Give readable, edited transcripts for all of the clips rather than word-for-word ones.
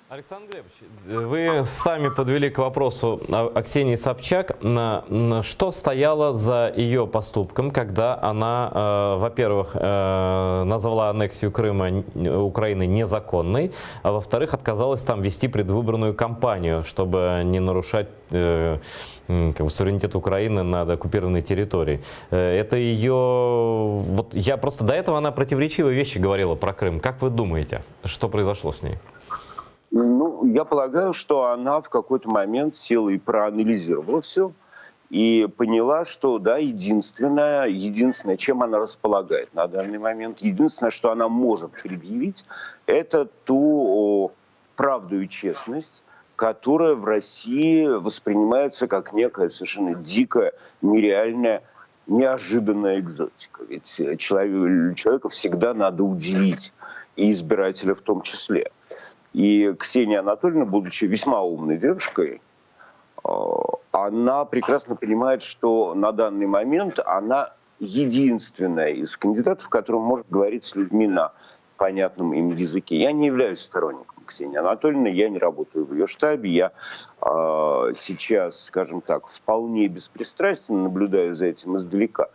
Александр Глебович, вы сами подвели к вопросу о Ксении Собчак. Что стояло за ее поступком, когда она, во-первых, назвала аннексию Крыма Украины незаконной, а во-вторых, отказалась там вести предвыборную кампанию, чтобы не нарушать суверенитет Украины над оккупированной территорией. Это ее... Вот я просто до этого она противоречивые вещи говорила про Крым. Как вы думаете, что произошло с ней? Ну, я полагаю, что она в какой-то момент села и проанализировала все, и поняла, что, да, единственное, чем она располагает на данный момент, единственное, что она может предъявить, это ту правду и честность, которая в России воспринимается как некая совершенно дикая, нереальная, неожиданная экзотика. Ведь человека всегда надо удивить, и избирателя в том числе. И Ксения Анатольевна, будучи весьма умной девушкой, она прекрасно понимает, что на данный момент она единственная из кандидатов, которая может говорить с людьми на понятном им языке. Я не являюсь сторонником Ксении Анатольевны, я не работаю в ее штабе, я сейчас, скажем так, вполне беспристрастен, наблюдаю за этим издалека.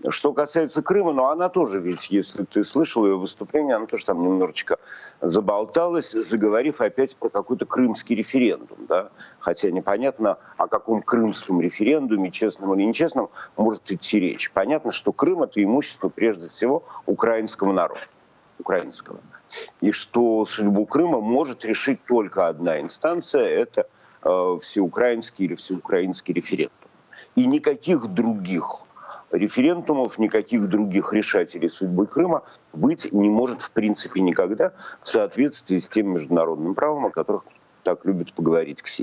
Что касается Крыма, ну она тоже, ведь, если ты слышал ее выступление, она тоже там немножечко заболталась, заговорив опять про какой-то крымский референдум, да? Хотя непонятно, о каком крымском референдуме, честном или нечестном, может идти речь. Понятно, что Крым – это имущество, прежде всего, украинского народа. Украинского. И что судьбу Крыма может решить только одна инстанция – это всеукраинский или всеукраинский референдум. И никаких других референдумов, никаких других решателей судьбы Крыма быть не может в принципе никогда в соответствии с тем международным правом, о которых так любит поговорить Ксения.